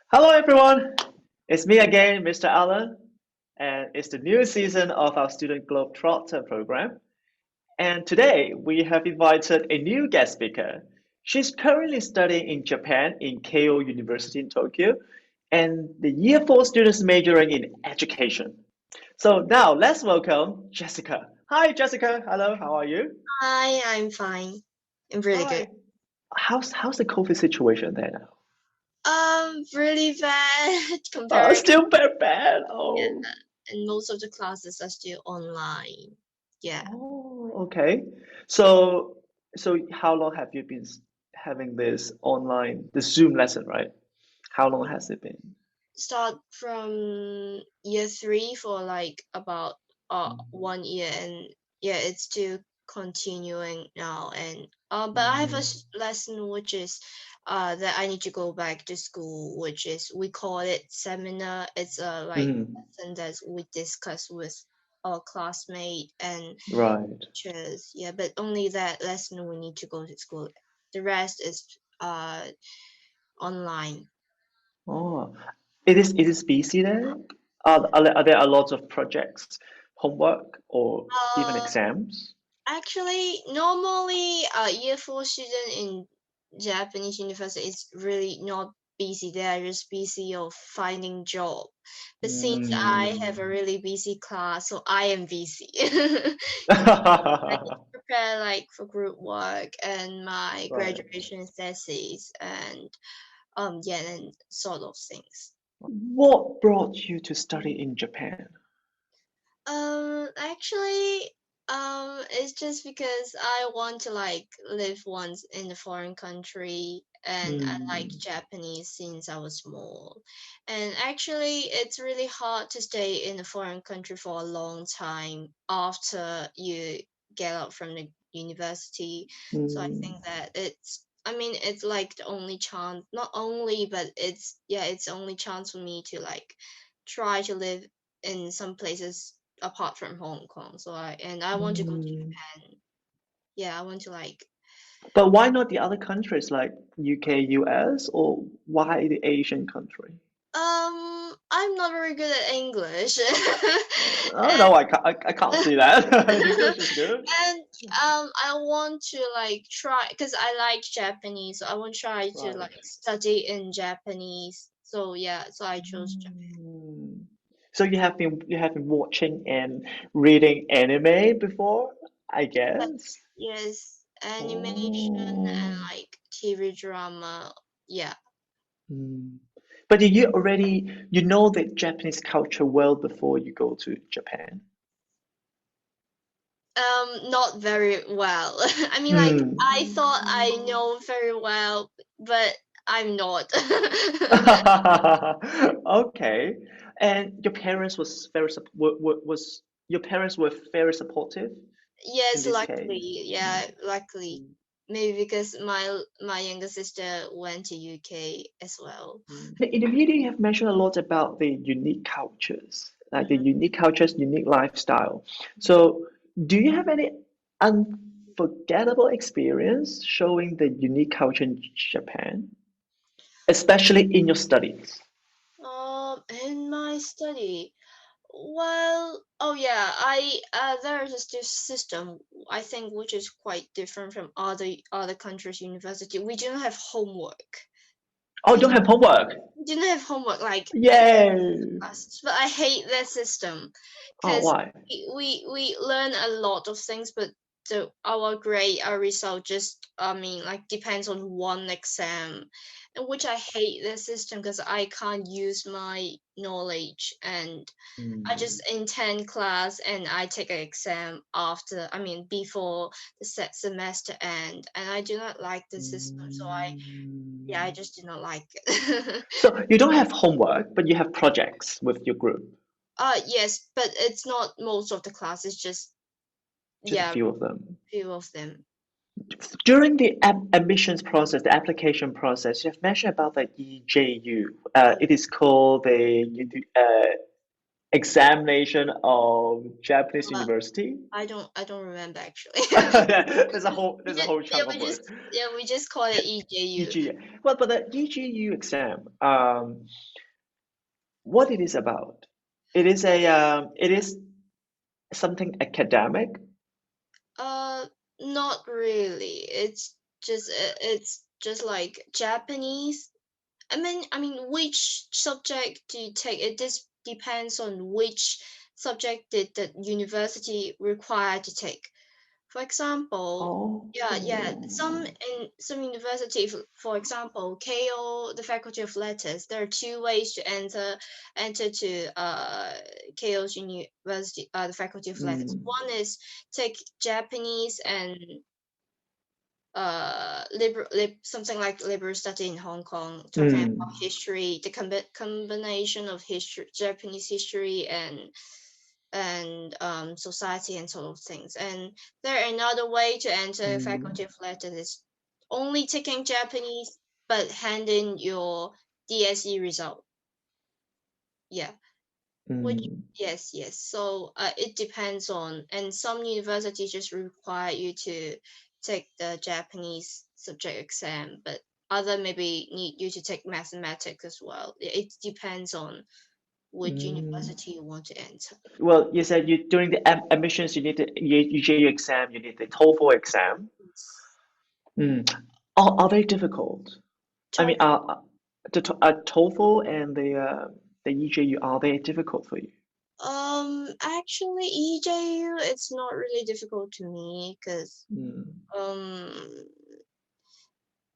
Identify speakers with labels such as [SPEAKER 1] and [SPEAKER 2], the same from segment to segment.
[SPEAKER 1] Hello, everyone. It's me again, Mr. Allen, and it's the new season of our Student Globetrotter program. And today we have invited a new guest speaker. She's currently studying in Japan in Keio University in Tokyo, and the Year 4 students majoring in education. So now let's welcome Jessica. Hi, Jessica. Hello, how are you?
[SPEAKER 2] Hi, I'm fine. I'm really good.
[SPEAKER 1] Hi. How's the COVID situation there now?
[SPEAKER 2] Really bad comparing.
[SPEAKER 1] Still very bad.
[SPEAKER 2] Yeah,
[SPEAKER 1] Oh.
[SPEAKER 2] and most of the classes are still online. Yeah.
[SPEAKER 1] Oh, okay. So, so how long have you been having this online, the Zoom lesson, right? How long has it been?
[SPEAKER 2] Start from year three for like about
[SPEAKER 1] Mm.
[SPEAKER 2] 1 year, and yeah, it's still continuing now. And but I have a
[SPEAKER 1] Mm.
[SPEAKER 2] lesson which is that I need to go back to school, which is we call it seminar. It's a like
[SPEAKER 1] Mm.
[SPEAKER 2] lesson that we discuss with our classmate and
[SPEAKER 1] Right.
[SPEAKER 2] teachers. Yeah, but only that lesson we need to go to school. The rest is online.
[SPEAKER 1] Oh, it is busy there? Are there a lot of projects, homework, or even
[SPEAKER 2] Uh,
[SPEAKER 1] exams?
[SPEAKER 2] Actually, normally, year four student in Japanese university is really not busy. They are just busy of finding job. But since I have a
[SPEAKER 1] Mm.
[SPEAKER 2] really busy class, so I am busy. I need to prepare like for group work and my
[SPEAKER 1] Right.
[SPEAKER 2] graduation thesis and yeah, and sort of things.
[SPEAKER 1] What brought you to study in Japan?
[SPEAKER 2] Actually, it's just because I want to like live once in a foreign country, and I like
[SPEAKER 1] Mm.
[SPEAKER 2] Japanese since I was small. And actually, it's really hard to stay in a foreign country for a long time after you get out from the university. So I
[SPEAKER 1] Mm.
[SPEAKER 2] think that I mean, it's like the only chance, not only, but it's, yeah, it's the only chance for me to like try to live in some places apart from Hong Kong. So I want to go to
[SPEAKER 1] Mm.
[SPEAKER 2] Japan. Yeah, I want to like
[SPEAKER 1] But why not the other countries like UK, US, or why the Asian country?
[SPEAKER 2] I'm not very good at English.
[SPEAKER 1] Oh no, I can't see that. English is good.
[SPEAKER 2] And I want to like try because I like Japanese, so I want to try to
[SPEAKER 1] Right.
[SPEAKER 2] like study in Japanese. So yeah, so I chose Japan.
[SPEAKER 1] Mm. So you have been watching and reading anime before, I guess.
[SPEAKER 2] Yes, animation and
[SPEAKER 1] Oh.
[SPEAKER 2] like TV drama. Yeah.
[SPEAKER 1] Mm. But you know the Japanese culture well before you go to Japan?
[SPEAKER 2] Not very well. I mean, like,
[SPEAKER 1] Hmm.
[SPEAKER 2] I thought I know very well, but I'm not.
[SPEAKER 1] Okay. And your parents was very was your parents were very supportive in
[SPEAKER 2] Yes,
[SPEAKER 1] this
[SPEAKER 2] luckily,
[SPEAKER 1] case? Mm.
[SPEAKER 2] yeah, luckily.
[SPEAKER 1] Mm.
[SPEAKER 2] Maybe because my younger sister went to UK as well.
[SPEAKER 1] In the media, you have mentioned a lot about the unique cultures, like the
[SPEAKER 2] Mhm.
[SPEAKER 1] unique cultures, unique lifestyle. So, do you have any unforgettable experience showing the unique culture in Japan, especially in your studies?
[SPEAKER 2] In my study, well, oh yeah, I there's this system I think which is quite different from other countries' university. We do not have homework.
[SPEAKER 1] Oh,
[SPEAKER 2] We
[SPEAKER 1] don't have homework.
[SPEAKER 2] didn't have homework like at
[SPEAKER 1] Yay!
[SPEAKER 2] classes, but I hate that system
[SPEAKER 1] Oh,
[SPEAKER 2] because
[SPEAKER 1] why?
[SPEAKER 2] we learn a lot of things, but our grade, our result just, I mean, like depends on one exam, and which I hate the system because I can't use my knowledge, and I
[SPEAKER 1] Mm.
[SPEAKER 2] just attend class and I take an exam after, I mean, before the set semester end, and I do not like the system, so yeah, I
[SPEAKER 1] Mm.
[SPEAKER 2] just do not like it.
[SPEAKER 1] So you don't have homework, but you have projects with your group,
[SPEAKER 2] Yes, but it's not most of the class. It's just,
[SPEAKER 1] just a
[SPEAKER 2] yeah,
[SPEAKER 1] few of them.
[SPEAKER 2] few of them.
[SPEAKER 1] During the admissions process, the application process, you have mentioned about the EJU. It is called the examination of Japanese
[SPEAKER 2] Uh,
[SPEAKER 1] university.
[SPEAKER 2] I don't remember actually.
[SPEAKER 1] There's a whole
[SPEAKER 2] we
[SPEAKER 1] there's a
[SPEAKER 2] just
[SPEAKER 1] whole
[SPEAKER 2] yeah
[SPEAKER 1] chunk of
[SPEAKER 2] we
[SPEAKER 1] word.
[SPEAKER 2] just yeah we just call it EJU.
[SPEAKER 1] EG. Well, but the EGU exam, what it is about? It is something academic.
[SPEAKER 2] Uh, Not really. It's just like Japanese. I mean, which subject do you take? It just depends on which subject did the university require to take. For example,
[SPEAKER 1] Oh.
[SPEAKER 2] yeah, some university, for example, Keio, the Faculty of Letters, there are two ways to enter to Keio's University, the Faculty of Letters.
[SPEAKER 1] Mm,
[SPEAKER 2] One is take Japanese and something like liberal study in Hong Kong, talking about
[SPEAKER 1] mm,
[SPEAKER 2] history, the combination of history, Japanese history and society and sort of things. And there another way to enter
[SPEAKER 1] mm,
[SPEAKER 2] Faculty of Letters is only taking Japanese but hand in your DSE result. Yeah, which
[SPEAKER 1] mm,
[SPEAKER 2] yes. So it depends on, and some universities just require you to take the Japanese subject exam, but other maybe need you to take mathematics as well. It depends on which
[SPEAKER 1] mm.
[SPEAKER 2] university you want to enter.
[SPEAKER 1] Well, you said you during the admissions you need the UGU exam, you need the TOEFL exam. Mm. Are they difficult? I mean,
[SPEAKER 2] TOEFL.
[SPEAKER 1] TOEFL and the EJU, are they difficult for you?
[SPEAKER 2] Actually, EJU it's not really difficult to me because
[SPEAKER 1] Mm.
[SPEAKER 2] um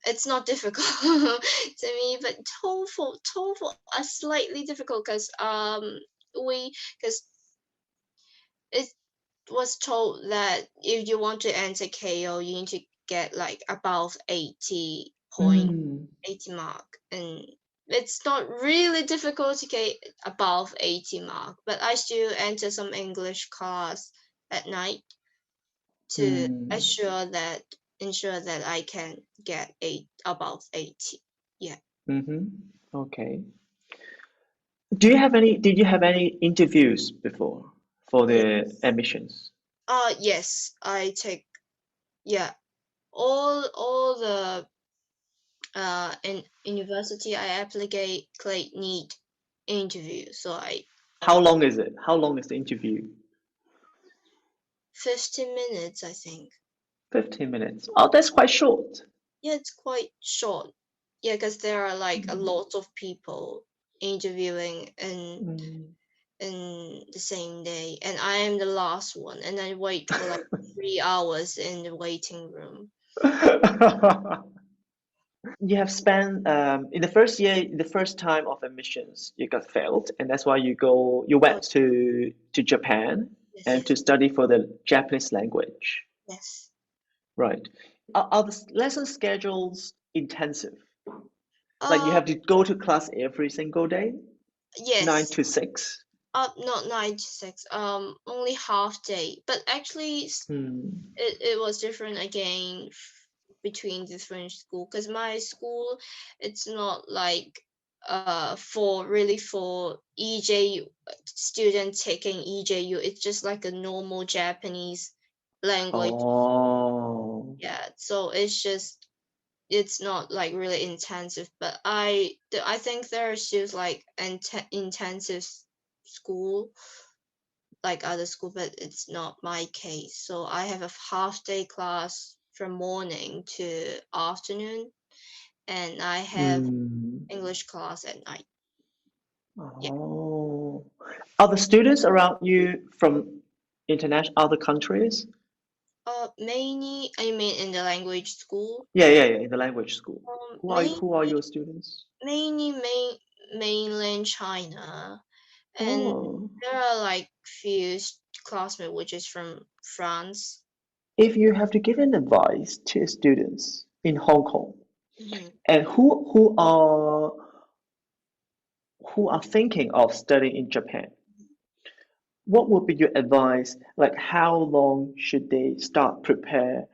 [SPEAKER 2] it's not difficult to me, but TOEFL are slightly difficult because we because it was told that if you want to enter KO, you need to get like above 80 point,
[SPEAKER 1] Mm.
[SPEAKER 2] 80 mark, and it's not really difficult to get above 80 mark, but I still enter some English class at night to
[SPEAKER 1] Mm.
[SPEAKER 2] ensure that I can get above 80. Yeah.
[SPEAKER 1] Mm-hmm. Okay. Did you have any interviews before for the
[SPEAKER 2] Yes.
[SPEAKER 1] admissions?
[SPEAKER 2] Yes, I take, yeah, all the in university I applicate need interview. So I
[SPEAKER 1] How long is it? How long is the interview?
[SPEAKER 2] 15 minutes, I think.
[SPEAKER 1] 15 minutes. Oh, that's quite short.
[SPEAKER 2] Yeah, it's quite short. Yeah, because there are like a
[SPEAKER 1] Mm.
[SPEAKER 2] lot of people interviewing
[SPEAKER 1] Mm.
[SPEAKER 2] in the same day, and I am the last one, and I wait for like 3 hours in the waiting room.
[SPEAKER 1] You have spent in the first year, the first time of admissions, you got failed, and that's why you
[SPEAKER 2] Oh,
[SPEAKER 1] went to Japan
[SPEAKER 2] yes,
[SPEAKER 1] and
[SPEAKER 2] yes,
[SPEAKER 1] to study for the Japanese language,
[SPEAKER 2] yes.
[SPEAKER 1] right? Are the lesson schedules intensive? Like you
[SPEAKER 2] Uh,
[SPEAKER 1] have to go to class every single day, nine
[SPEAKER 2] yes.
[SPEAKER 1] to six.
[SPEAKER 2] Not 9 to 6. Only half day. But actually,
[SPEAKER 1] Hmm.
[SPEAKER 2] it was different again between different school. Cause my school, it's not like for EJU student taking EJU. It's just like a normal Japanese language.
[SPEAKER 1] Oh.
[SPEAKER 2] Yeah. So it's not like really intensive. But I think there are still like intensive school like other school, but it's not my case. So I have a half day class from morning to afternoon, and I have
[SPEAKER 1] Hmm.
[SPEAKER 2] English class at night. Yeah.
[SPEAKER 1] Oh. Are the students around you from international other countries?
[SPEAKER 2] Mainly, I mean, in the language school.
[SPEAKER 1] Yeah, in the language school.
[SPEAKER 2] Main,
[SPEAKER 1] Who are your students?
[SPEAKER 2] mainly mainland China, and
[SPEAKER 1] Oh.
[SPEAKER 2] there are like few classmates which is from France.
[SPEAKER 1] If you have to give an advice to students in Hong Kong
[SPEAKER 2] Hmm.
[SPEAKER 1] and who are thinking of studying in Japan, what would be your advice? Like how long should they start prepare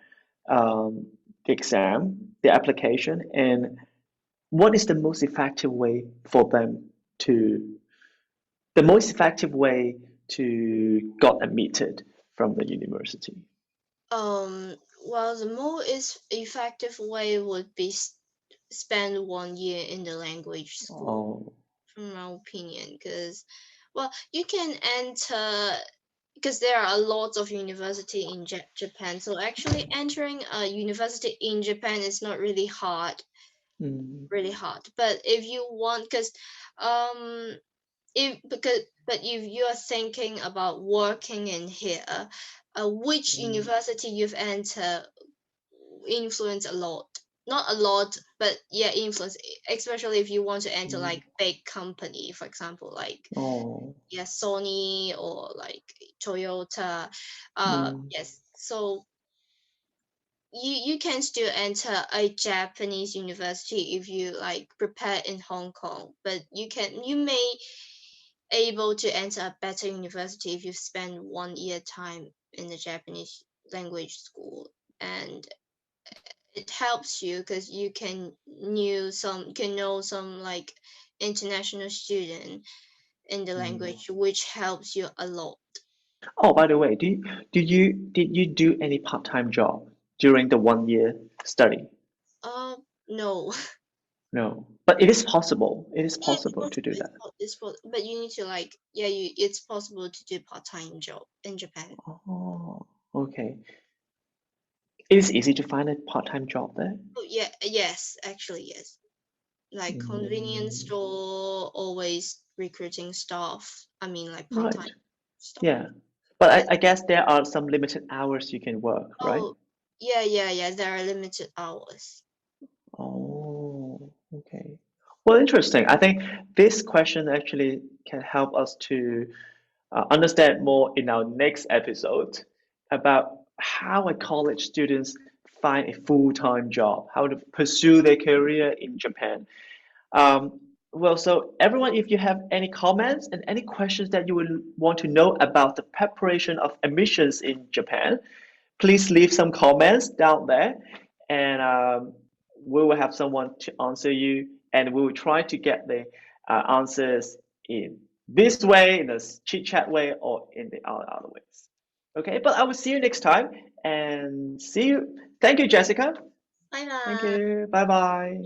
[SPEAKER 1] um, the exam, the application, and what is the most effective way for them to the most effective way to got admitted from the university?
[SPEAKER 2] Well, the most effective way would be spend 1 year in the language school,
[SPEAKER 1] Oh,
[SPEAKER 2] from my opinion, because, well, you can enter, because there are a lot of university in Japan. So actually entering a university in Japan is not
[SPEAKER 1] mm,
[SPEAKER 2] really hard. But if you want, because um but if you are thinking about working in here, which
[SPEAKER 1] mm,
[SPEAKER 2] university you've entered influence a lot. Not a lot, but yeah, influence. Especially if you want to enter
[SPEAKER 1] mm,
[SPEAKER 2] like big company, for example, like,
[SPEAKER 1] oh,
[SPEAKER 2] yeah, Sony or like Toyota.
[SPEAKER 1] mm,
[SPEAKER 2] Yes. So you can still enter a Japanese university if you like prepare in Hong Kong, but you may able to enter a better university if you spend 1 year time in the Japanese language school. And it helps you because you can know some like international student in the
[SPEAKER 1] mm.
[SPEAKER 2] language, which helps you a lot.
[SPEAKER 1] Oh, by the way, did you do any part-time job during the 1 year study?
[SPEAKER 2] No.
[SPEAKER 1] No, but it is possible. It is
[SPEAKER 2] Yeah, it's
[SPEAKER 1] possible to
[SPEAKER 2] possible.
[SPEAKER 1] do that.
[SPEAKER 2] But you need to like, yeah, it's possible to do part-time job in Japan.
[SPEAKER 1] Oh, okay. It is easy to find a part-time job there.
[SPEAKER 2] Oh yeah, yes, actually yes. Like convenience
[SPEAKER 1] Mm,
[SPEAKER 2] store always recruiting staff. I mean like
[SPEAKER 1] right.
[SPEAKER 2] part-time staff.
[SPEAKER 1] Yeah. But
[SPEAKER 2] Yeah.
[SPEAKER 1] I guess there are some limited hours you can work, right?
[SPEAKER 2] Oh, yeah. There are limited hours.
[SPEAKER 1] Oh, okay. Well, interesting. I think this question actually can help us to understand more in our next episode about how a college students find a full-time job, how to pursue their career in Japan. Well, so everyone, if you have any comments and any questions that you would want to know about the preparation of admissions in Japan, please leave some comments down there, and we will have someone to answer you, and we will try to get the answers in this way, in a chit chat way, or in the other ways. Okay, but I will see you next time, and see you. Thank you, Jessica.
[SPEAKER 2] Bye
[SPEAKER 1] Thank
[SPEAKER 2] bye.
[SPEAKER 1] you. Bye bye.